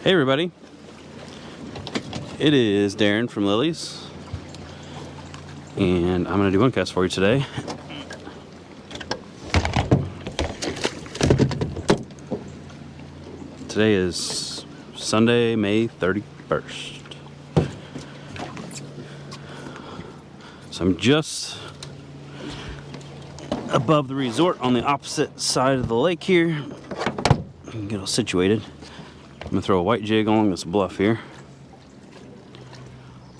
Hey everybody, it is Darin from Lilley's, and I'm going to do one cast for you today. Today is Sunday, May 31st. So I'm just above the resort on the opposite side of the lake here. Get all situated. I'm gonna throw a white jig along this bluff here.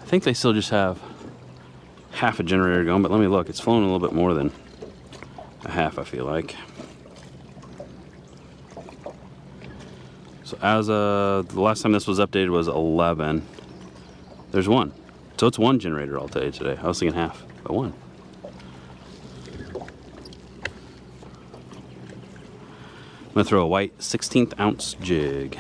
I think they still just have half a generator going, but let me look. It's flowing a little bit more than a half, I feel like. So as the last time this was updated was 11. There's one. So it's one generator I'll tell you today. I was thinking half, but one. I'm gonna throw a white 16th ounce jig.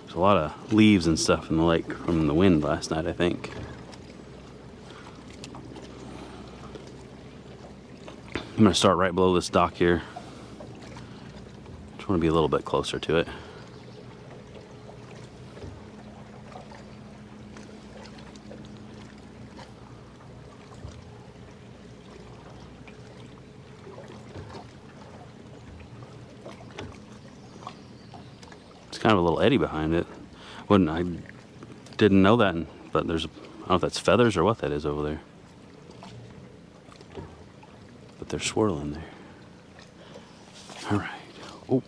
There's a lot of leaves and stuff in the lake from the wind last night, I think. I'm gonna start right below this dock here. Just want to be a little bit closer to it. Kind of a little eddy behind it. I didn't know that, but there's, I don't know if that's feathers or what that is over there. But they're swirling there. All right. Oh,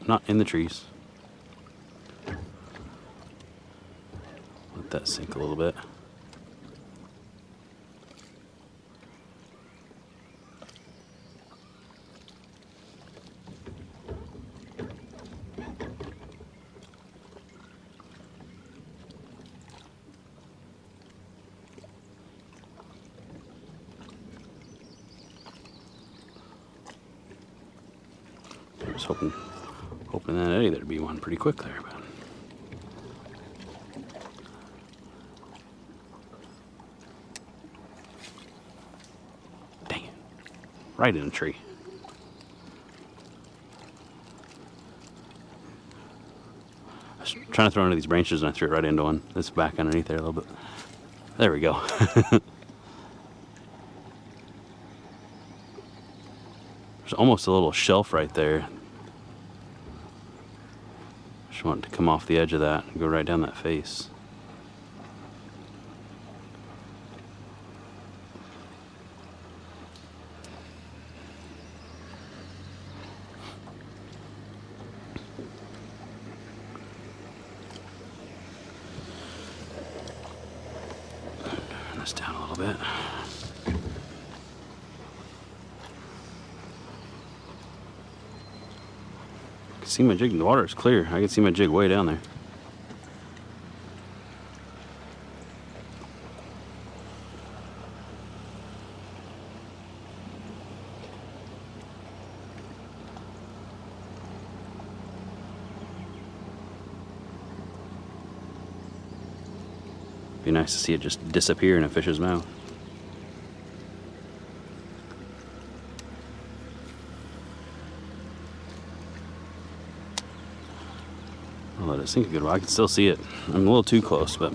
not in the trees. Let that sink a little bit. I was hoping that eddy there'd be one pretty quick there, but dang it, right in a tree. I was trying to throw into these branches and I threw it right into one. It's back underneath there a little bit. There we go. There's almost a little shelf right there. Just want it to come off the edge of that and go right down that face. Turn this down a little bit. See my jig, the water is clear. I can see my jig way down there. Be nice to see it just disappear in a fish's mouth. I'll let it sink a good while. I can still see it. I'm a little too close, but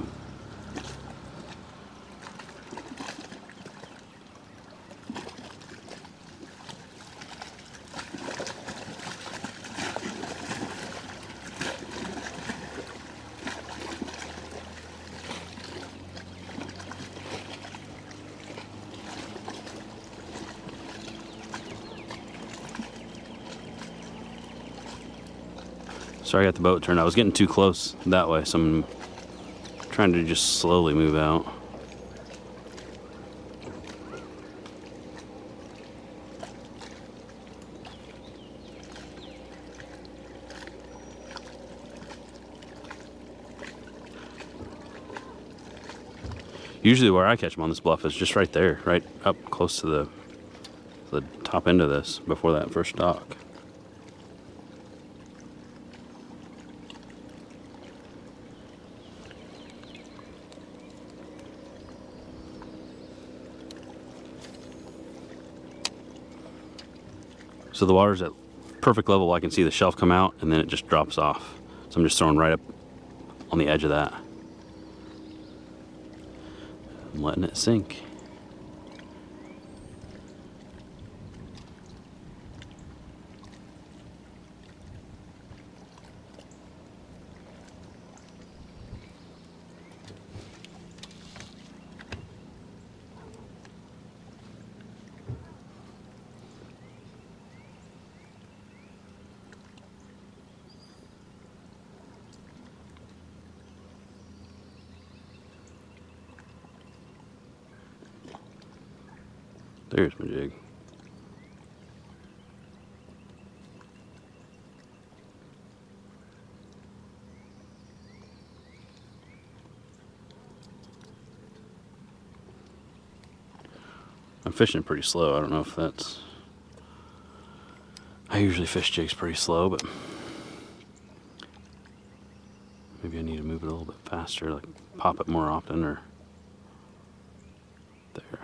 sorry I got the boat turned. I was getting too close that way, so I'm trying to just slowly move out. Usually where I catch them on this bluff is just right there, right up close to the top end of this before that first dock. So the water's at perfect level. I can see the shelf come out and then it just drops off. So I'm just throwing right up on the edge of that. I'm letting it sink. There's my jig. I'm fishing pretty slow. I don't know if that's... I usually fish jigs pretty slow, but maybe I need to move it a little bit faster, like pop it more often, or there,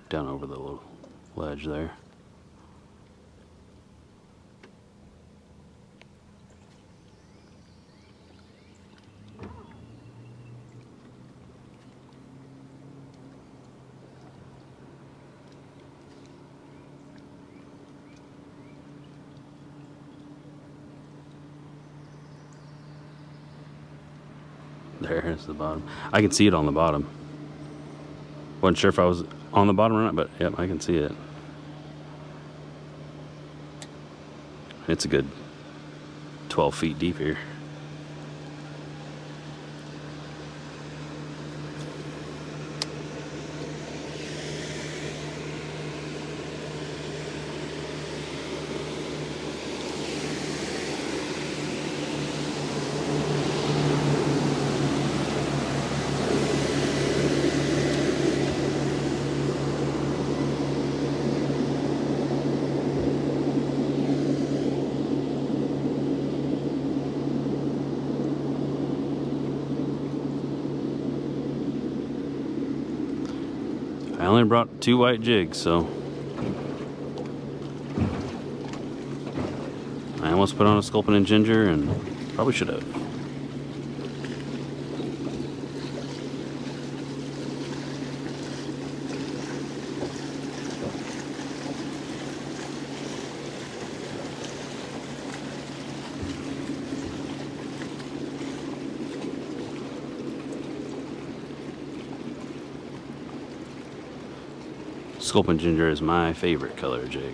down over the little ledge there. There's the bottom. I can see it on the bottom. Wasn't sure if I was on the bottom or not, but yep, I can see it. It's a good 12 feet deep here. I only brought 2 white jigs, so I almost put on a sculpin and ginger, and probably should have. Sculpin ginger is my favorite color jig.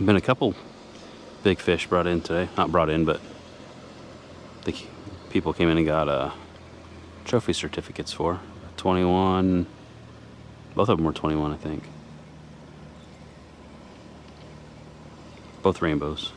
Been a couple big fish brought in today. Not brought in, but the people came in and got trophy certificates for 21. Both of them were 21, I think. Both rainbows.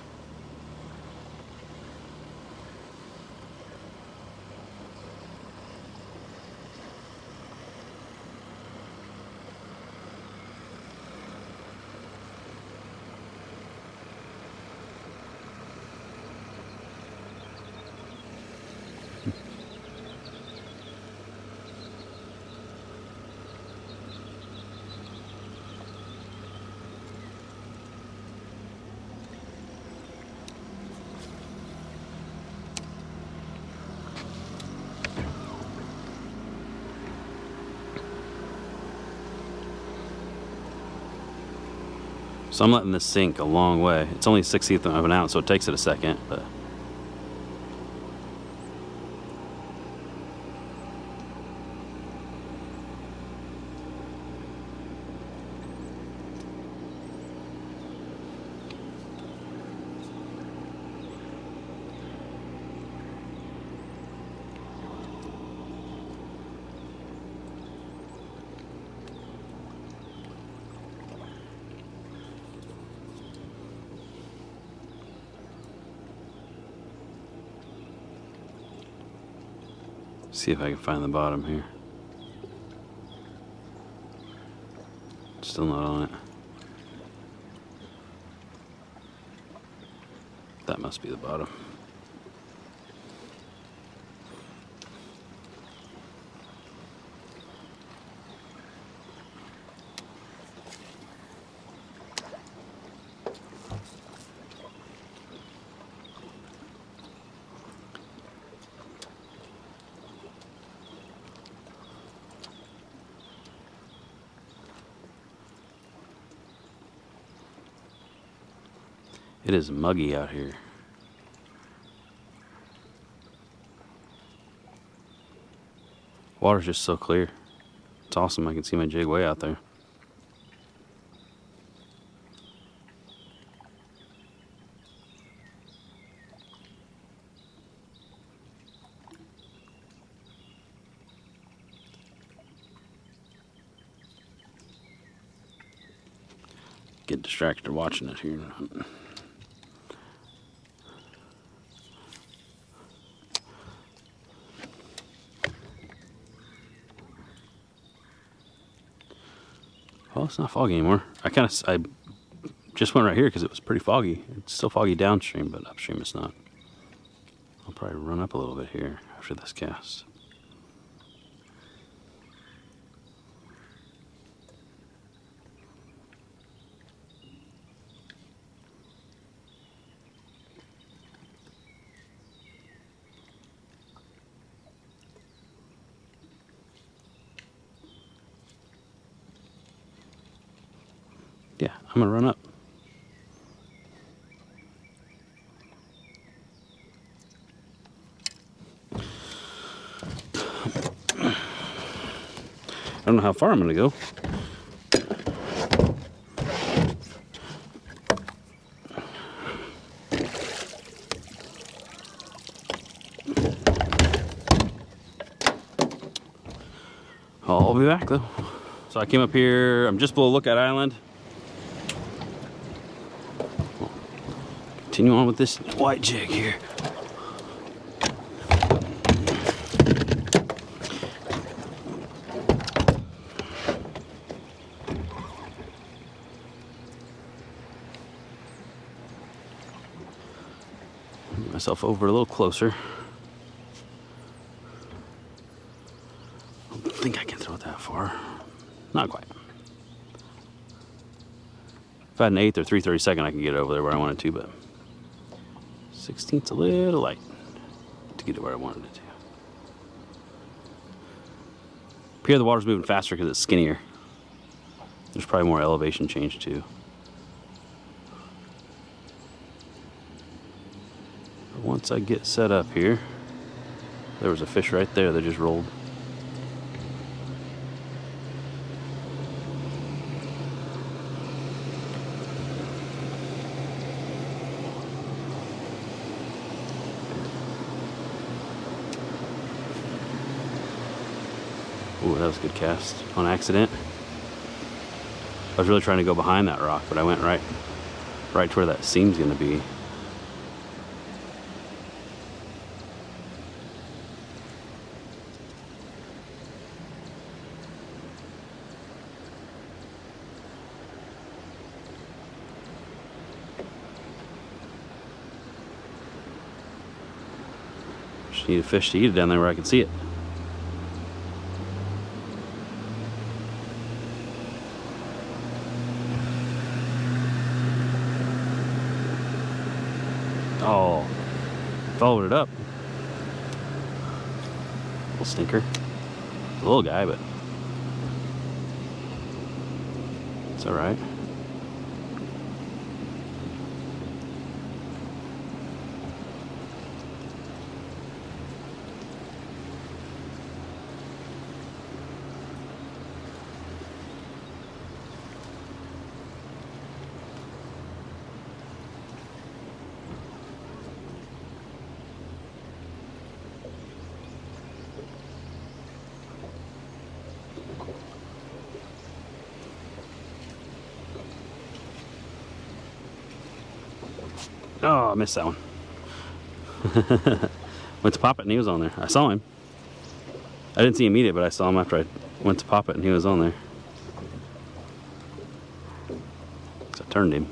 So I'm letting this sink a long way. It's only 1/60th of an ounce, so it takes it a second, but See if I can find the bottom here. Still not on it. That must be the bottom. It is muggy out here. Water's just so clear. It's awesome. I can see my jig way out there. Get distracted watching it here. Well, it's not foggy anymore. I just went right here because it was pretty foggy. It's still foggy downstream, but upstream it's not. I'll probably run up a little bit here after this cast. Yeah, I'm gonna run up. I don't know how far I'm gonna go. I'll be back though. So I came up here, I'm just below Lookout Island. Continue on with this white jig here. Get myself over a little closer. I don't think I can throw it that far. Not quite. If I had an 1/8 or 3/32, I can get over there where I wanted to, but 16th's a little light to get to where I wanted it to. Up here the water's moving faster because it's skinnier. There's probably more elevation change too. But once I get set up here, there was a fish right there that just rolled. Ooh, that was a good cast on accident. I was really trying to go behind that rock, but I went right to where that seam's gonna be. Just need a fish to eat it down there where I can see it. Oh, followed it up. Little stinker. It's a little guy, but it's all right. Oh, I missed that one. Went to pop it and he was on there. I saw him. I didn't see him eat it, but I saw him after I went to pop it, and he was on there. So I turned him.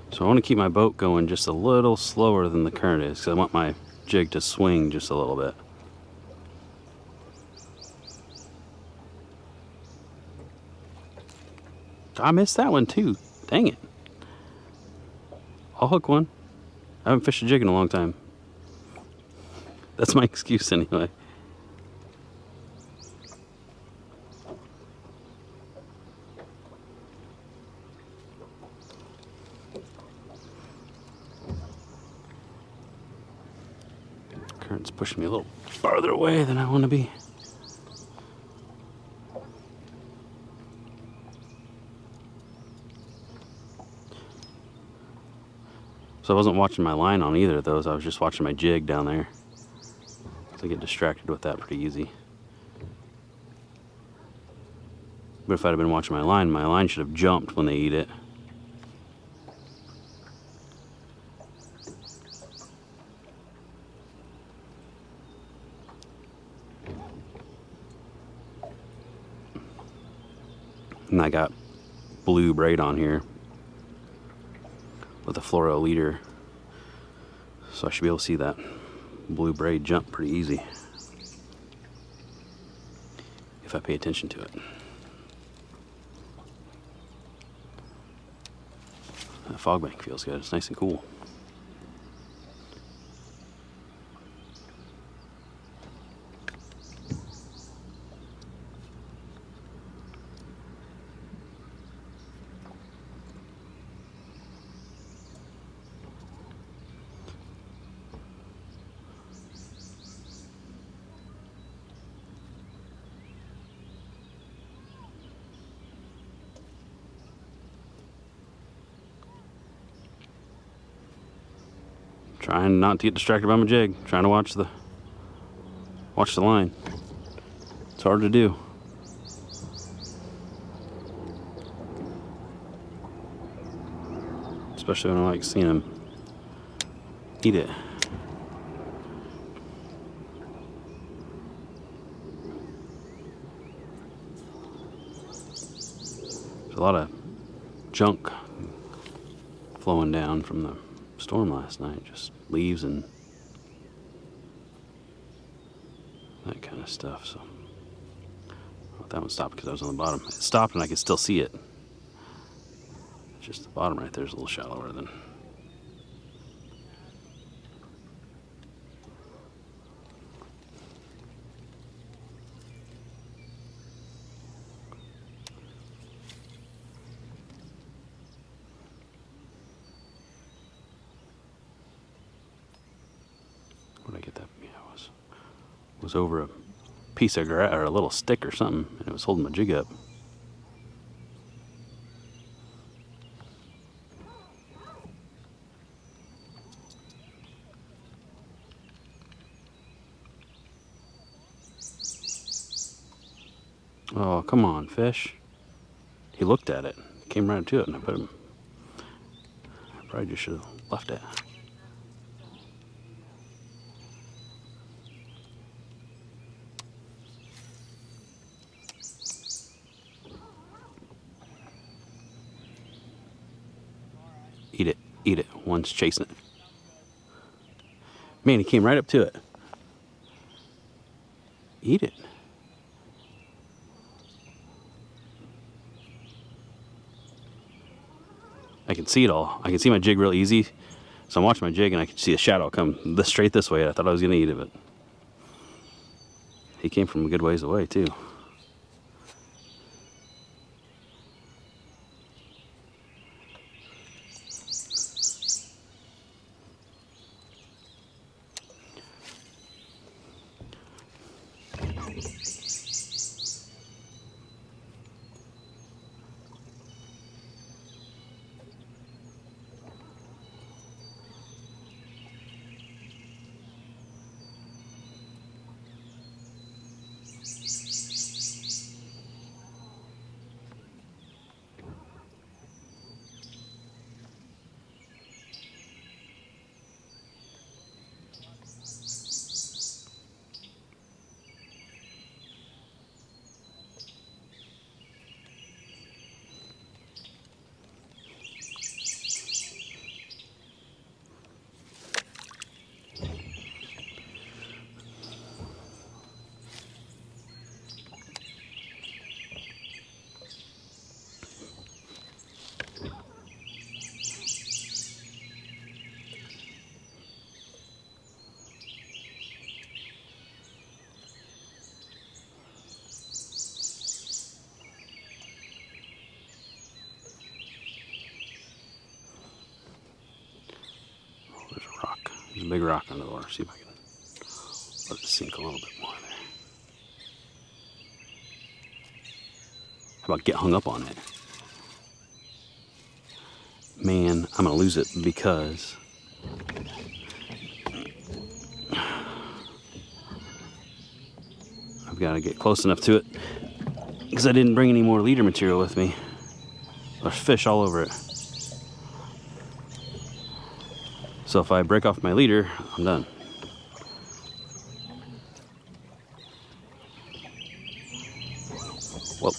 So I want to keep my boat going just a little slower than the current is, because I want my jig to swing just a little bit. I missed that one too. Dang it. I'll hook one. I haven't fished a jig in a long time. That's my excuse anyway. Current's pushing me a little farther away than I want to be. So I wasn't watching my line on either of those. I was just watching my jig down there. So I get distracted with that pretty easy. But if I'd have been watching my line should have jumped when they eat it. And I got blue braid on here with a fluoro leader, so I should be able to see that blue braid jump pretty easy if I pay attention to it. That fog bank feels good. It's nice and cool. Trying not to get distracted by my jig. Trying to watch the line. It's hard to do. Especially when I like seeing them eat it. There's a lot of junk flowing down from the storm last night. Just leaves and that kind of stuff. So that one stopped because I was on the bottom. It stopped and I could still see it. Just the bottom right there is a little shallower than. Where did I get that? Yeah, it was over a piece of grass or a little stick or something, and it was holding my jig up. Oh, come on, fish. He looked at it, came right to it, and I probably just should have left it. Eat it. One's chasing it. Man, he came right up to it. Eat it. I can see it all. I can see my jig real easy. So I'm watching my jig and I can see a shadow come straight this way. I thought I was going to eat it, but he came from a good ways away too. big rock under the water. See if I can let it sink a little bit more there. How about get hung up on it? Man, I'm gonna lose it because I've got to get close enough to it because I didn't bring any more leader material with me. There's fish all over it. So if I break off my leader, I'm done. Whoa.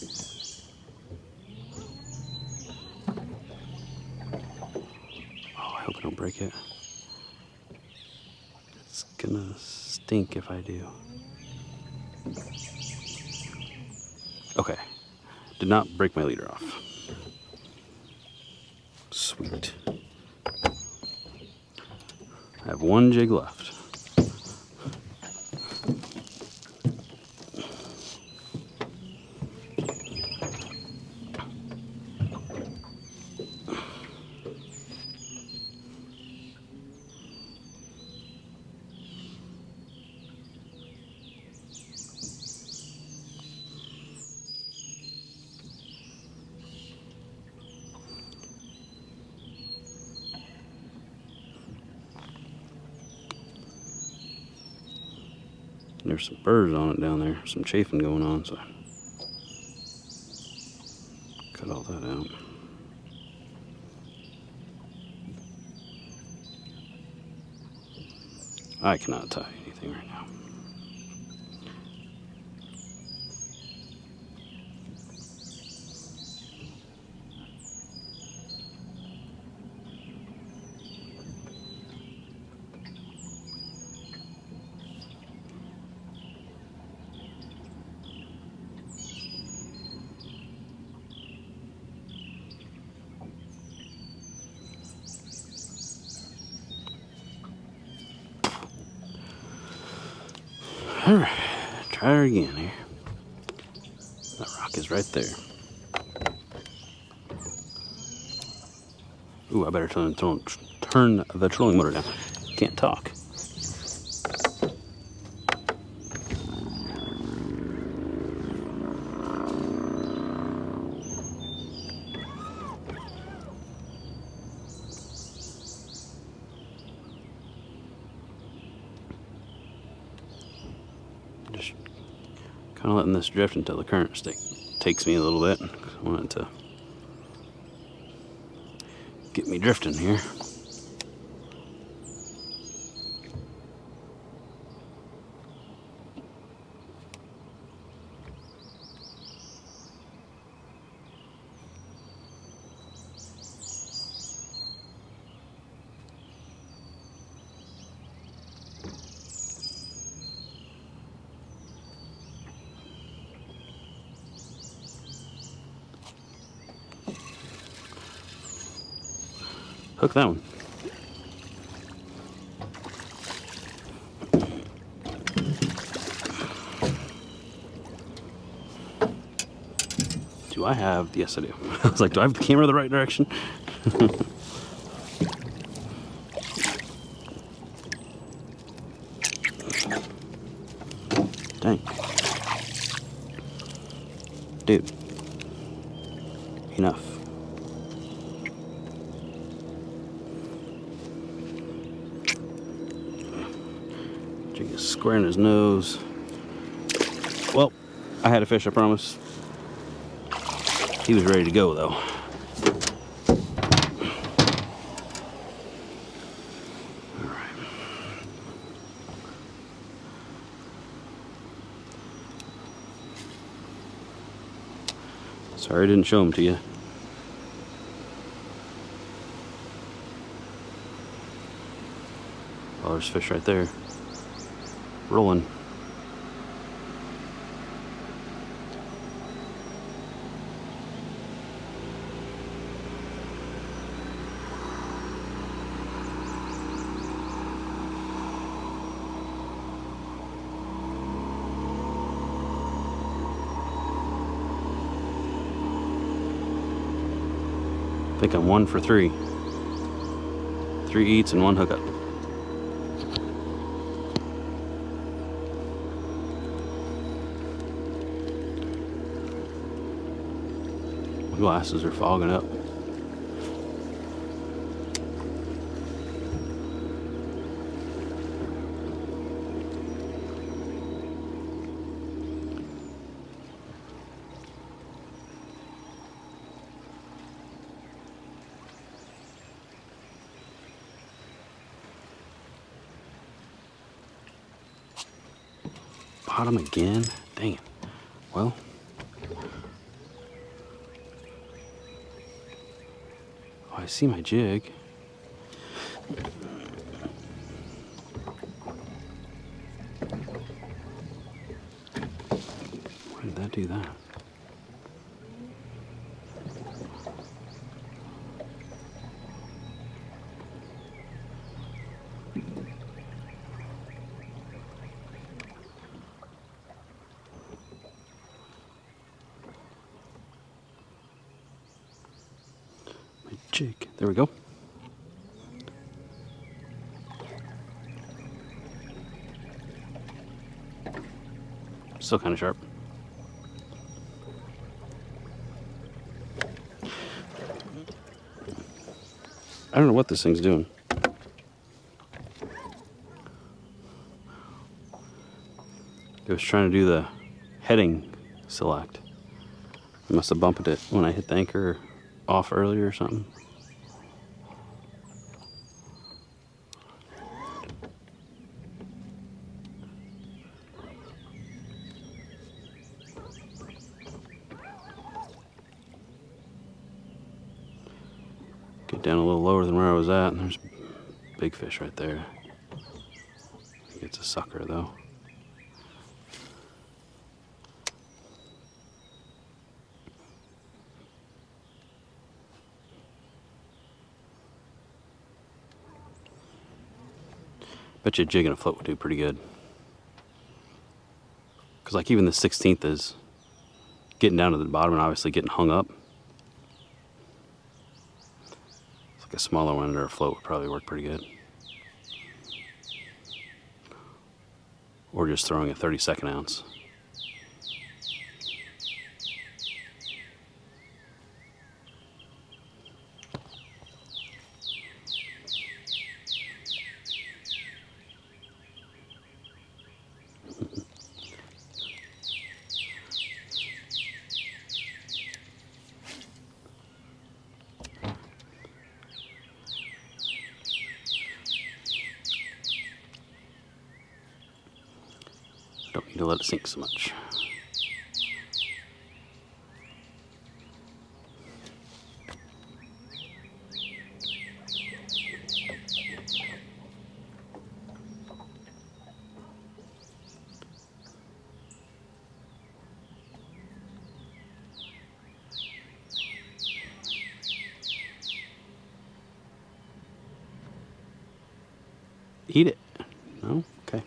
Oh, I hope I don't break it. It's gonna stink if I do. Okay. Did not break my leader off. Sweet. I have one jig left. There's some birds on it down there, some chafing going on, so cut all that out. I cannot tie anything right now. Alright, try her again here. That rock is right there. Ooh, I better turn the trolling motor down. Can't talk. Just kind of letting this drift until the current takes me a little bit. I want it to get me drifting here. Hook that one. Do I have? Yes, I do. I was like, do I have the camera the right direction? Dang. Dude. Enough. Jig is square in his nose. Well, I had a fish, I promise. He was ready to go, though. All right. Sorry I didn't show him to you. Oh, there's fish right there. Rolling. I think I'm 1 for 3. 3 eats and 1 hookup. Glasses are fogging up. Bottom again? Dang it. Well, oh, I see my jig. Why did that do that? Jig. There we go. Still kind of sharp. I don't know what this thing's doing. It was trying to do the heading select. I must have bumped it when I hit the anchor off earlier or something. Get down a little lower than where I was at, and there's a big fish right there. I think it's a sucker though. Bet you a jig and a float would do pretty good. Because like even the 16th is getting down to the bottom and obviously getting hung up. It's like a smaller one under a float would probably work pretty good. Or just throwing a 32nd ounce. Don't need to let it sink so much. Eat it. No? Okay.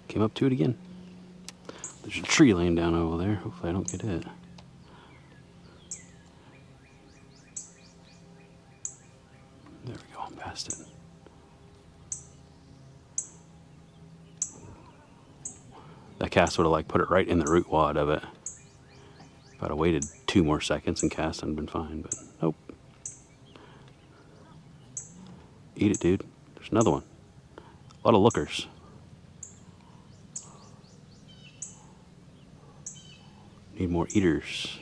Came up to it again. There's a tree laying down over there. Hopefully I don't get it. There we go. I'm past it. That cast would have like put it right in the root wad of it. If I'd have waited 2 more seconds and cast, I'd been fine, but nope. Eat it, dude. There's another one. A lot of lookers. Need more eaters.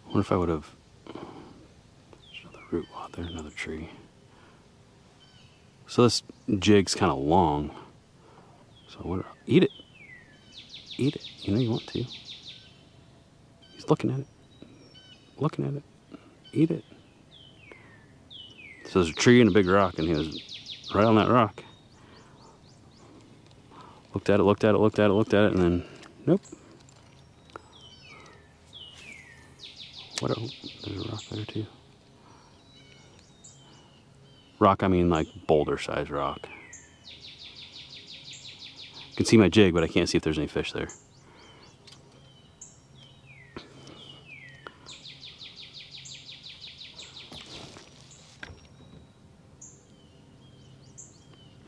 I wonder if I would have. There's another root wad there, another tree. So this jig's kind of long. So what? Eat it. Eat it. You know you want to. He's looking at it. Looking at it. Eat it. So there's a tree and a big rock, and he was right on that rock. looked at it, and then, nope. What? There's a rock there too. Rock, I mean like boulder-sized rock. I can see my jig, but I can't see if there's any fish there.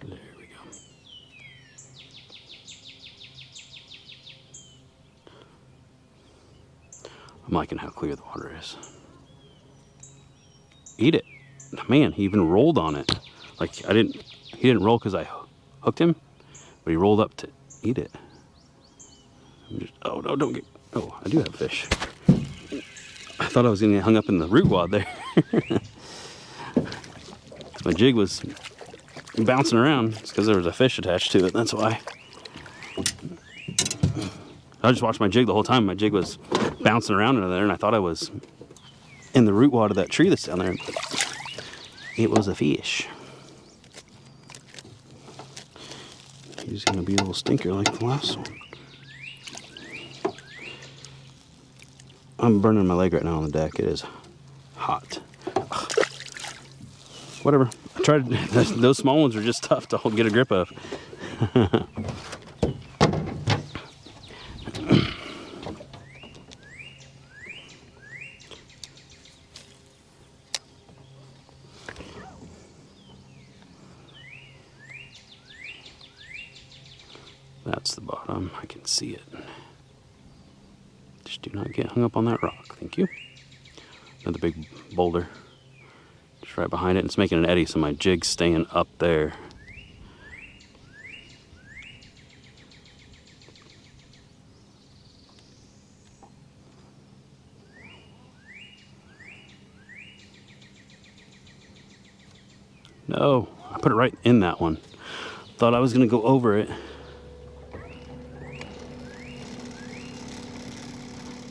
There we go. I'm liking how clear the water is. Eat it. Man, he even rolled on it. Like, he didn't roll because I hooked him, but he rolled up to eat it. Oh, no, don't get, oh, I do have fish. I thought I was going to get hung up in the root wad there. My jig was bouncing around. It's because there was a fish attached to it, that's why. I just watched my jig the whole time. My jig was bouncing around in there, and I thought I was in the root wad of that tree that's down there. It was a fish. He's going to be a little stinker like the last one. I'm burning my leg right now on the deck. It is hot. Ugh. Whatever. I tried. Those small ones are just tough to get a grip of. That's the bottom. I can see it. Just do not get hung up on that rock. Thank you. Another big boulder. Just right behind it. It's making an eddy, so my jig's staying up there. No, I put it right in that one. Thought I was going to go over it.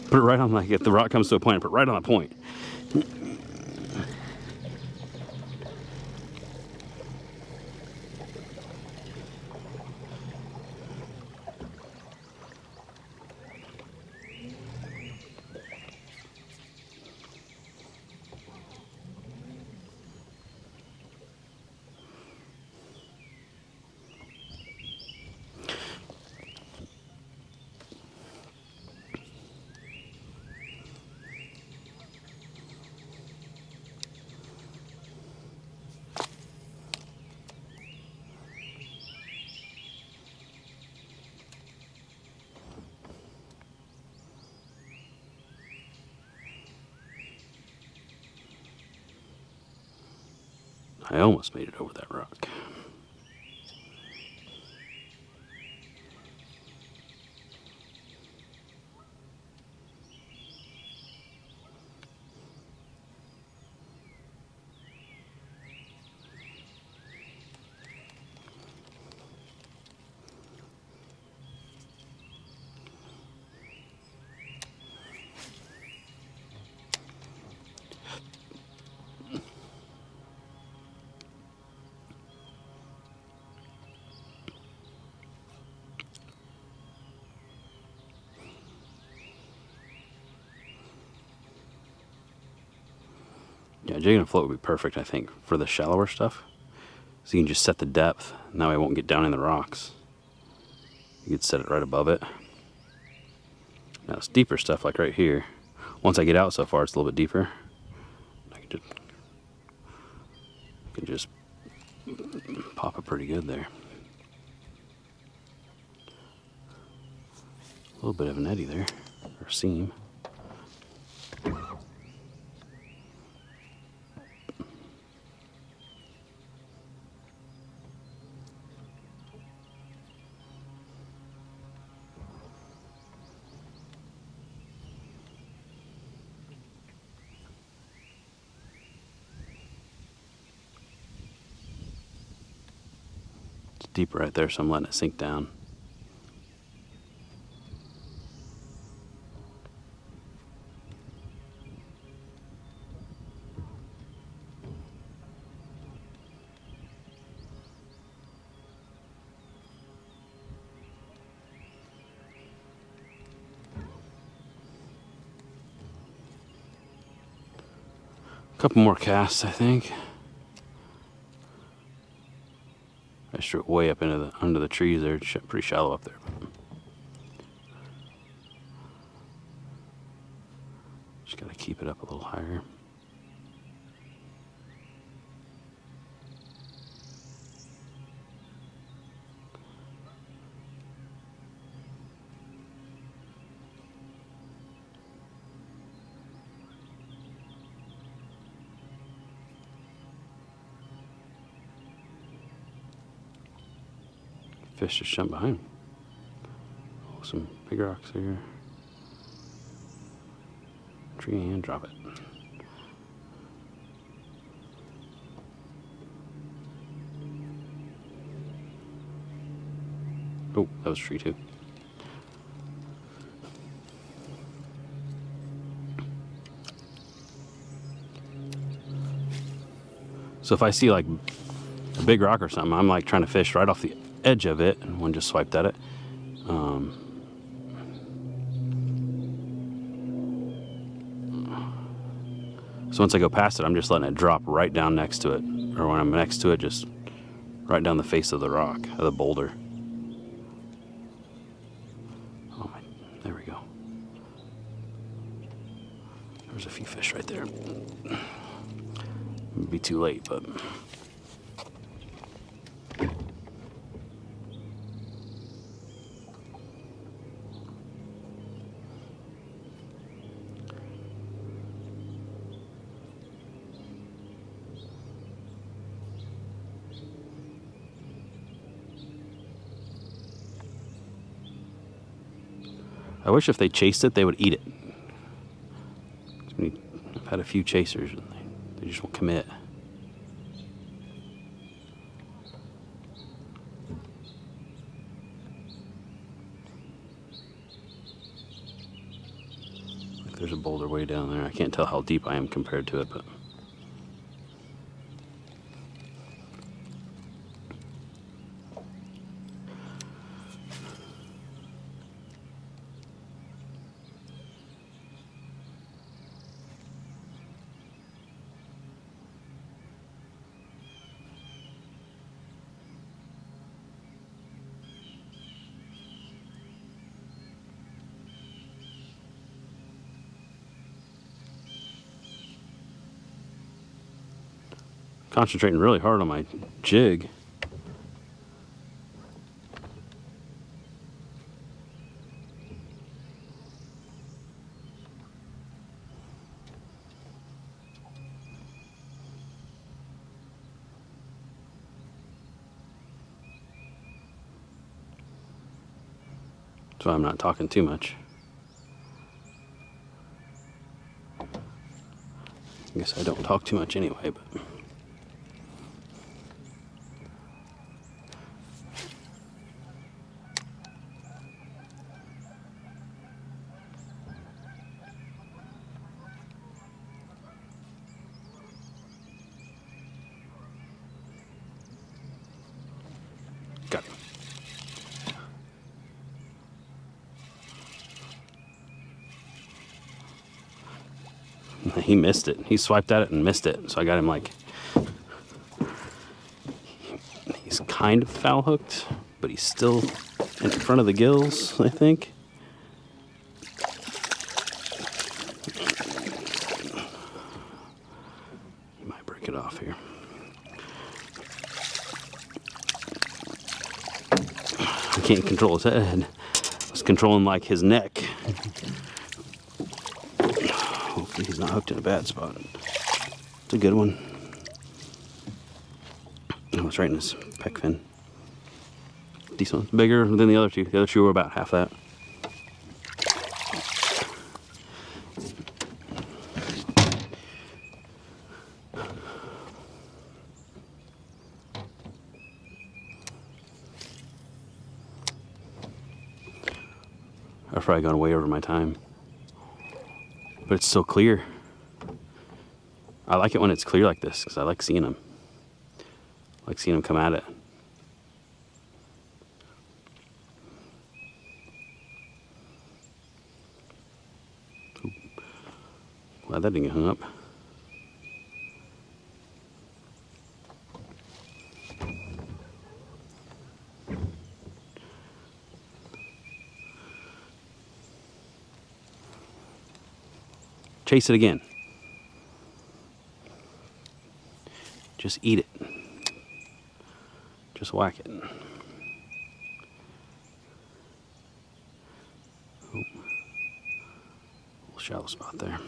Put it right on, like, if the rock comes to a point, I put it right on a point. I almost made it over that rock. Yeah, jigging a float would be perfect, I think, for the shallower stuff. So you can just set the depth, and that way it won't get down in the rocks. You could set it right above it. Now it's deeper stuff, like right here. Once I get out so far, it's a little bit deeper. I can just pop it pretty good there. A little bit of an eddy there, or seam. It's deeper right there, so I'm letting it sink down. Couple more casts, I think. I just threw it way up into under the trees there. It's pretty shallow up there. Just gotta keep it up a little higher. Fish just jumped behind. Oh, some big rocks here. Tree and drop it. Oh, that was a tree too. So if I see like a big rock or something, I'm like trying to fish right off the edge of it, and one just swiped at it. So once I go past it, I'm just letting it drop right down next to it, or when I'm next to it, just right down the face of the rock, of the boulder. Oh my, there we go. There's a few fish right there. It'd be too late, but. I wish if they chased it, they would eat it. I've had a few chasers, and they just won't commit. Like there's a boulder way down there. I can't tell how deep I am compared to it, but. Concentrating really hard on my jig. That's why I'm not talking too much. I guess I don't talk too much anyway, but. Got him. He missed it. He swiped at it and missed it. So I got him like, he's kind of foul hooked, but he's still in front of the gills, I think. He might break it off here. I can't control his head. I was controlling like his neck. Hopefully he's not hooked in a bad spot. It's a good one. Oh, it's right in his pec fin. Decent one. Bigger than the other two. The other two were about half that. I've probably gone way over my time. But it's so clear. I like it when it's clear like this because I like seeing them. I like seeing them come at it. Glad that didn't get hung up. Chase it again. Just eat it. Just whack it. Oh. Little shallow spot there.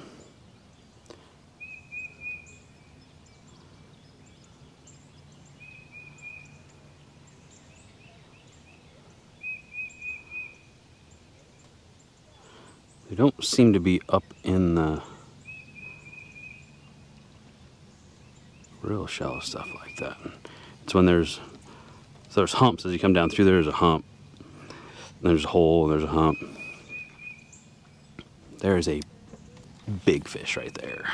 They don't seem to be up in the real shallow stuff like that. It's when there's humps as you come down through. There's a hump. There's a hole. There's a hump. There is a big fish right there.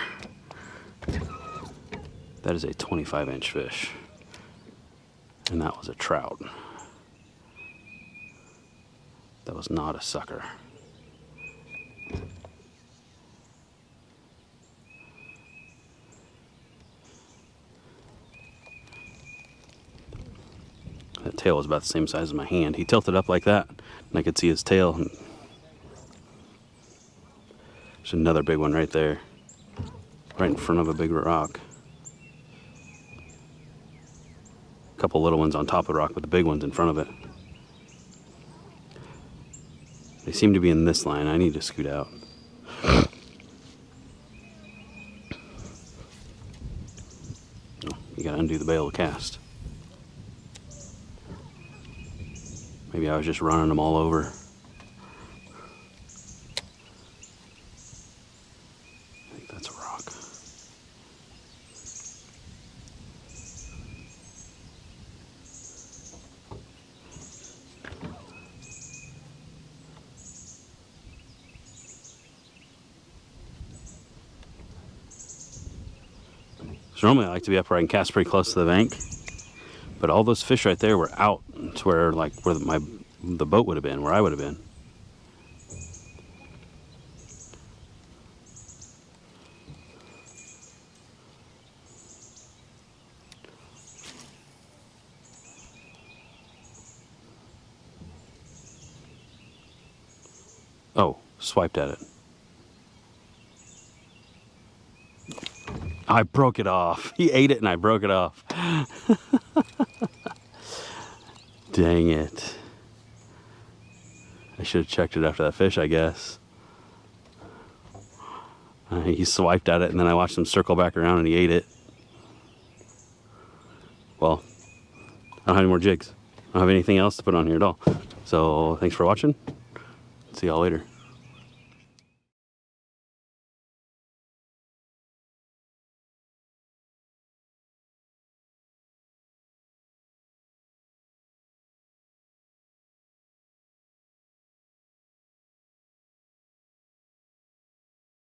That is a 25-inch fish, and that was a trout. That was not a sucker. That tail was about the same size as my hand. He tilted up like that, and I could see his tail. There's another big one right there, right in front of a big rock. A couple little ones on top of the rock, but the big one's in front of it. They seem to be in this line. I need to scoot out. Oh, you gotta undo the bail to cast. Maybe I was just running them all over. I think that's a rock. So normally I like to be up where I can cast pretty close to the bank. But all those fish right there were out to where the boat would have been, where I would have been. Oh, swiped at it. I broke it off. He ate it and I broke it off. Dang it. I should have checked it after that fish, I guess. He swiped at it and then I watched him circle back around and he ate it. Well, I don't have any more jigs. I don't have anything else to put on here at all. So thanks for watching. See y'all later.